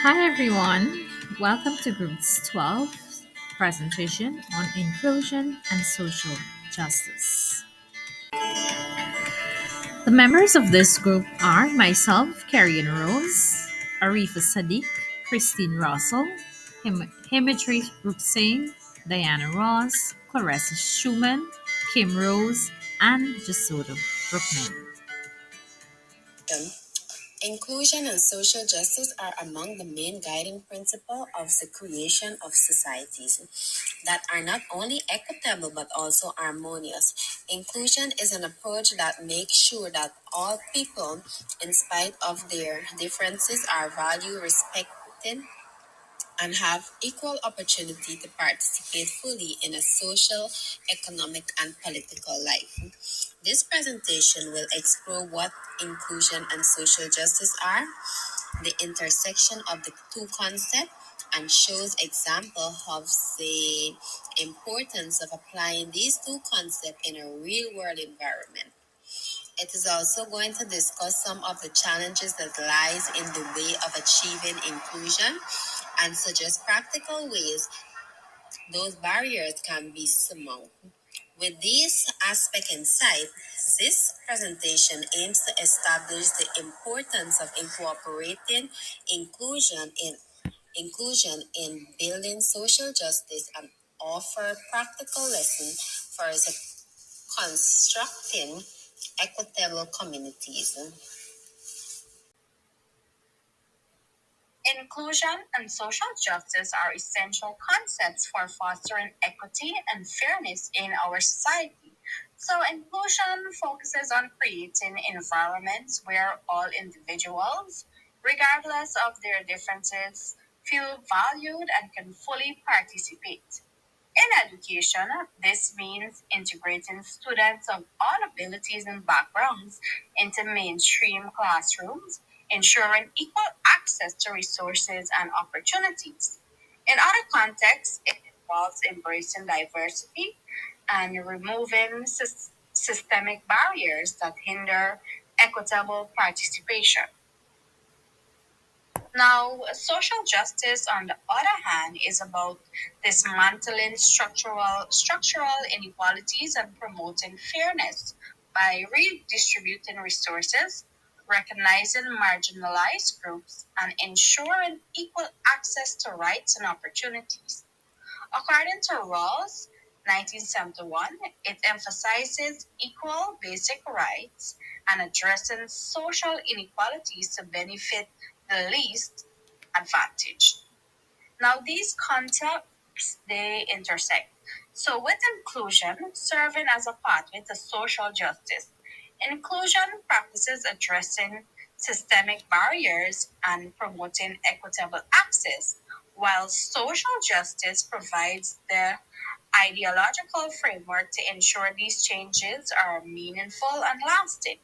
Hi everyone, welcome to Group's 12 presentation on inclusion and social justice. The members of this group are myself, Carrion Rose, Arifa Sadiq, Christine Russell, Himitri Ruxane, Diana Ross, Clarissa Schumann, Kim Rose, and Jasoda Brookman. Inclusion and social justice are among the main guiding principles of the creation of societies that are not only equitable but also harmonious. Inclusion is an approach that makes sure that all people, in spite of their differences, are valued, respected, and have equal opportunity to participate fully in a social, economic, and political life. This presentation will explore what inclusion and social justice are, the intersection of the two concepts, and shows example of the importance of applying these two concepts in a real world environment. It is also going to discuss some of the challenges that lies in the way of achieving inclusion and suggest practical ways those barriers can be surmounted. With these aspects in sight, this presentation aims to establish the importance of incorporating inclusion in building social justice and offer practical lessons for constructing equitable communities. Inclusion and social justice are essential concepts for fostering equity and fairness in our society. So, inclusion focuses on creating environments where all individuals, regardless of their differences, feel valued and can fully participate. In education, this means integrating students of all abilities and backgrounds into mainstream classrooms, ensuring equal access to resources and opportunities. In other contexts, it involves embracing diversity and removing systemic barriers that hinder equitable participation. Now, social justice, on the other hand, is about dismantling structural inequalities and promoting fairness by redistributing resources, recognizing marginalized groups, and ensuring equal access to rights and opportunities. According to Rawls, 1971, it emphasizes equal basic rights and addressing social inequalities to benefit the least advantaged. Now, these concepts they intersect. So, with inclusion serving as a pathway to social justice, inclusion practices addressing systemic barriers and promoting equitable access, while social justice provides the ideological framework to ensure these changes are meaningful and lasting.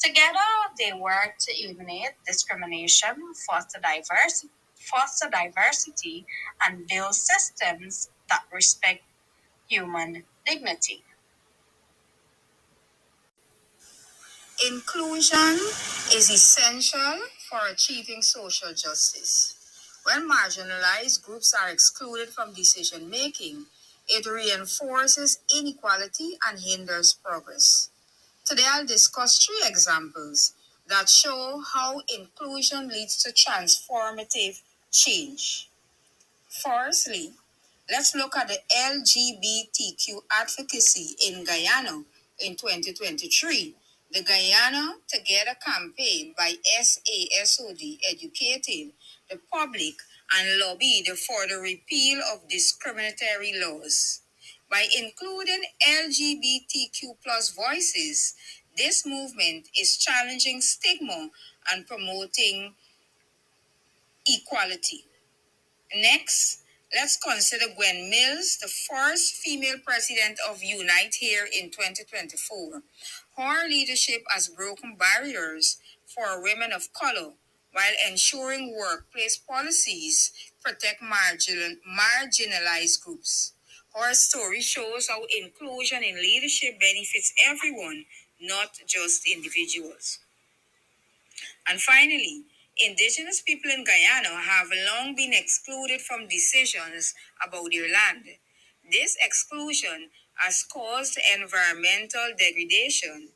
Together, they work to eliminate discrimination, foster diversity, and build systems that respect human dignity. Inclusion is essential for achieving social justice. When marginalized groups are excluded from decision making, it reinforces inequality and hinders progress. Today, I'll discuss three examples that show how inclusion leads to transformative change. Firstly, let's look at the LGBTQ advocacy in Guyana in 2023. The Guyana Together campaign by SASOD educated the public and lobbied for the repeal of discriminatory laws. By including LGBTQ plus voices, this movement is challenging stigma and promoting equality. Next, let's consider Gwen Mills, the first female president of Unite Here in 2024. Her leadership has broken barriers for women of color while ensuring workplace policies protect marginalized groups. Her story shows how inclusion in leadership benefits everyone, not just individuals. And finally, Indigenous people in Guyana have long been excluded from decisions about their land. This exclusion has caused environmental degradation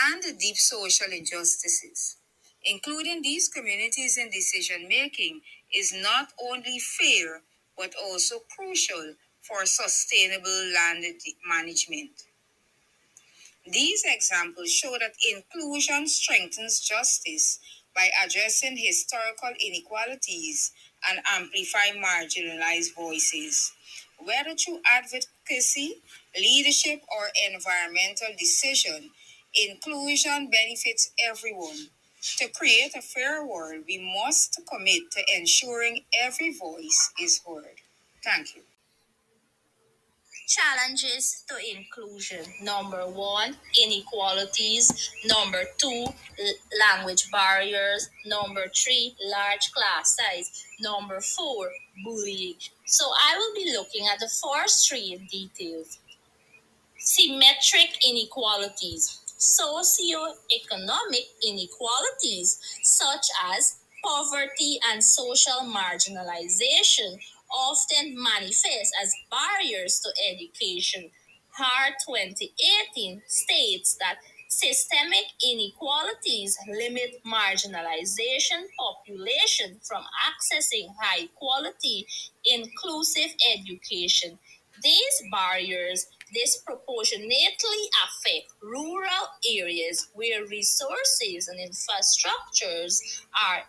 and deep social injustices. Including these communities in decision making is not only fair but also crucial for sustainable management. These examples show that inclusion strengthens justice by addressing historical inequalities and amplify marginalized voices. Whether through advocacy, leadership, or environmental decision, inclusion benefits everyone. To create a fair world, we must commit to ensuring every voice is heard. Thank you. Challenges to inclusion. Number one, inequalities. Number two, language barriers. Number three, large class size. Number four, bullying. So I will be looking at the first three in details. Symmetric inequalities. Socioeconomic inequalities, such as poverty and social marginalization, often manifest as barriers to education. HAR 2018 states that systemic inequalities limit marginalization population from accessing high quality, inclusive education. These barriers disproportionately affect rural areas where resources and infrastructures are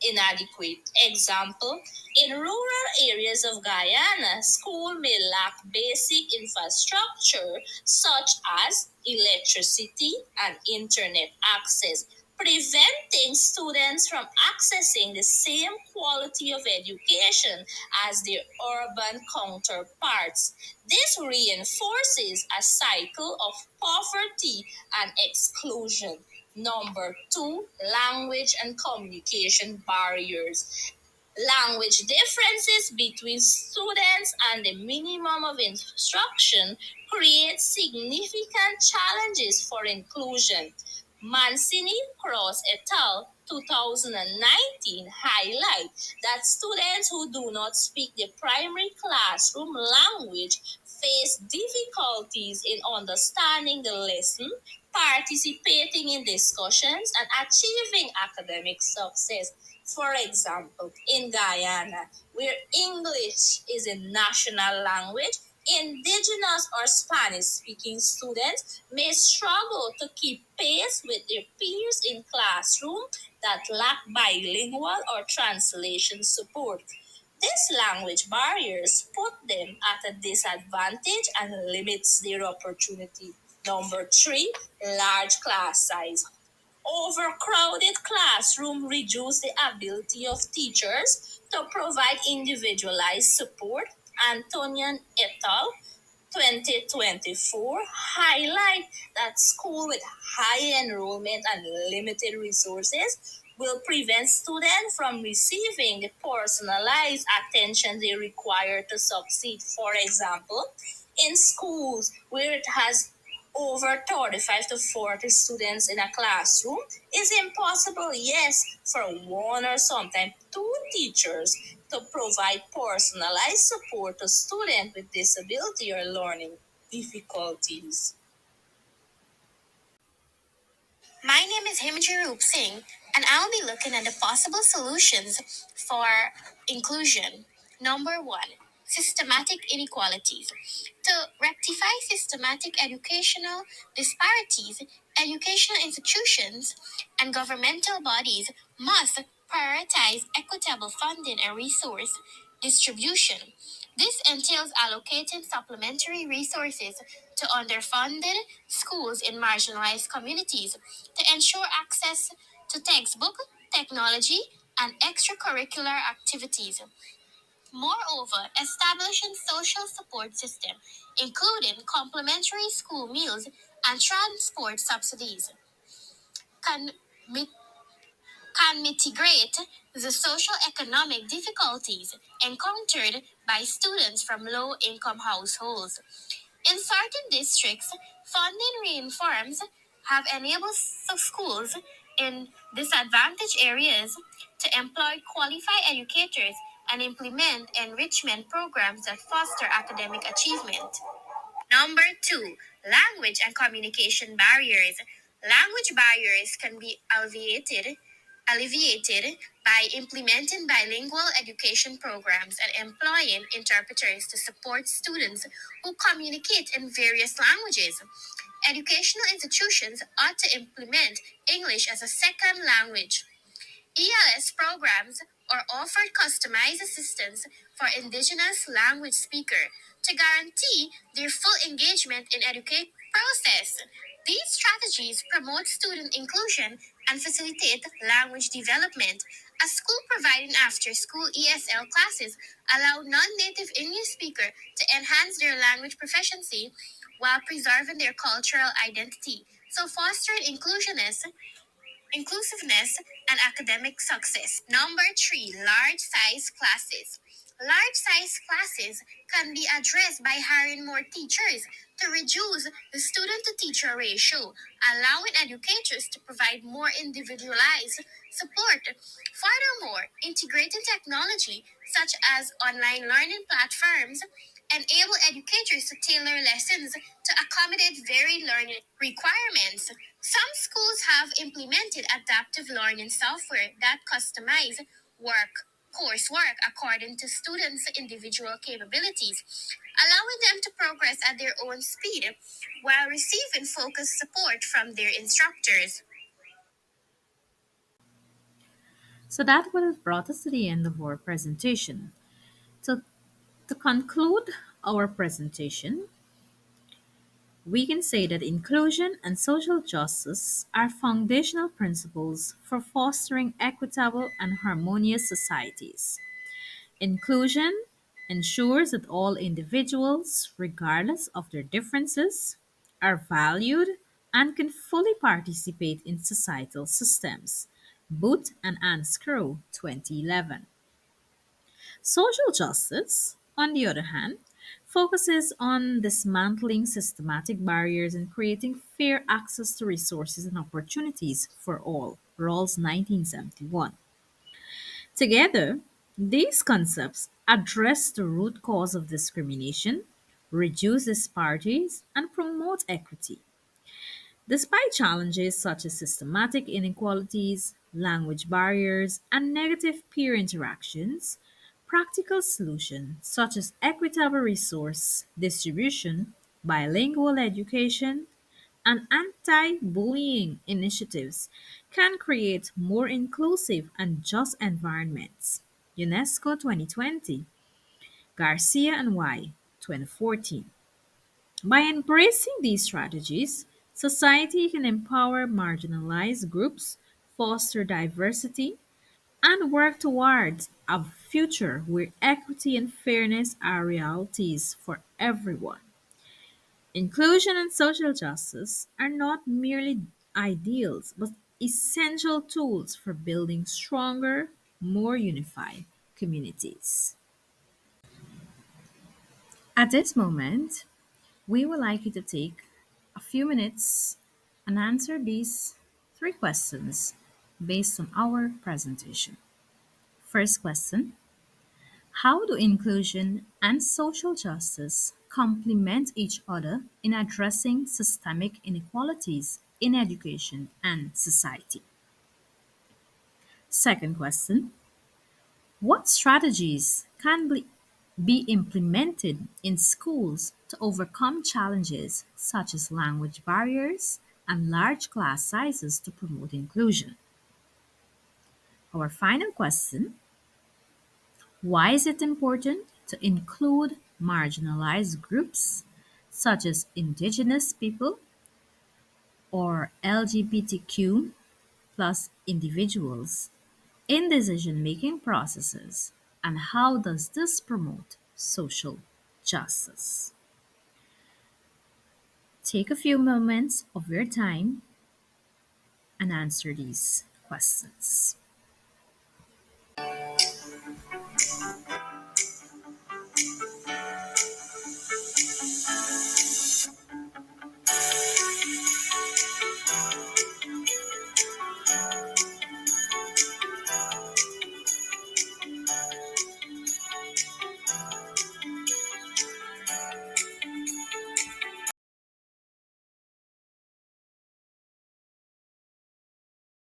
inadequate. Example, in rural areas of Guyana, school may lack basic infrastructure such as electricity and internet access, preventing students from accessing the same quality of education as their urban counterparts. This reinforces a cycle of poverty and exclusion. Number two, language and communication barriers. Language differences between students and the minimum of instruction create significant challenges for inclusion. Mancini Cross et al. 2019 highlight that students who do not speak the primary classroom language face difficulties in understanding the lesson, participating in discussions, and achieving academic success. For example, in Guyana, where English is a national language, indigenous or Spanish speaking students may struggle to keep pace with their peers in classrooms that lack bilingual or translation support. These language barriers put them at a disadvantage and limits their opportunity. Number three, large class size. Overcrowded classroom reduce the ability of teachers to provide individualized support. Antonian et al. 2024 highlight that school with high enrollment and limited resources will prevent students from receiving the personalized attention they require to succeed. For example, in schools where it has over 35 to 40 students in a classroom, it's impossible, yes, for one or sometimes two teachers to provide personalized support to students with disability or learning difficulties. My name is Himji Roop Singh, and I'll be looking at the possible solutions for inclusion. Number one, systematic inequalities. To rectify systematic educational disparities, educational institutions and governmental bodies must prioritize equitable funding and resource distribution. This entails allocating supplementary resources to underfunded schools in marginalized communities to ensure access to textbook, technology, and extracurricular activities. Moreover, establishing social support system, including complimentary school meals and transport subsidies, can, mit- can mitigate the social economic difficulties encountered by students from low income households. In certain districts, funding reforms have enabled schools in disadvantaged areas to employ qualified educators and implement enrichment programs that foster academic achievement. Number two, language and communication barriers. Language barriers can be alleviated by implementing bilingual education programs and employing interpreters to support students who communicate in various languages. Educational institutions ought to implement English as a second language. ELS programs are offered customized assistance for indigenous language speakers to guarantee their full engagement in education process. These strategies promote student inclusion and facilitate language development. A school providing after-school ESL classes allow non-native English speakers to enhance their language proficiency while preserving their cultural identity. So fostering inclusiveness, and academic success. Number three, large size classes. Large size classes can be addressed by hiring more teachers to reduce the student to teacher ratio, allowing educators to provide more individualized support. Furthermore, integrating technology such as online learning platforms enable educators to tailor lessons to accommodate varied learning requirements. Some schools have implemented adaptive learning software that customize coursework according to students' individual capabilities, allowing them to progress at their own speed while receiving focused support from their instructors. So that would have brought us to the end of our presentation. So to conclude our presentation, we can say that inclusion and social justice are foundational principles for fostering equitable and harmonious societies. Inclusion ensures that all individuals, regardless of their differences, are valued and can fully participate in societal systems. Booth and Anscrow, 2011. Social justice, on the other hand, focuses on dismantling systematic barriers and creating fair access to resources and opportunities for all. Rawls, 1971. Together, these concepts address the root cause of discrimination, reduce disparities, and promote equity. Despite challenges such as systematic inequalities, language barriers, and negative peer interactions, practical solutions such as equitable resource distribution, bilingual education, and anti bullying initiatives can create more inclusive and just environments. UNESCO 2020, Garcia and Y 2014. By embracing these strategies, society can empower marginalized groups, foster diversity, and work towards a future where equity and fairness are realities for everyone. Inclusion and social justice are not merely ideals, but essential tools for building stronger, more unified communities. At this moment, we would like you to take a few minutes and answer these three questions based on our presentation. First question: how do inclusion and social justice complement each other in addressing systemic inequalities in education and society? Second question: what strategies can be implemented in schools to overcome challenges such as language barriers and large class sizes to promote inclusion? Our final question: why is it important to include marginalized groups such as Indigenous people or LGBTQ plus individuals in decision making processes, and how does this promote social justice? Take a few moments of your time and answer these questions.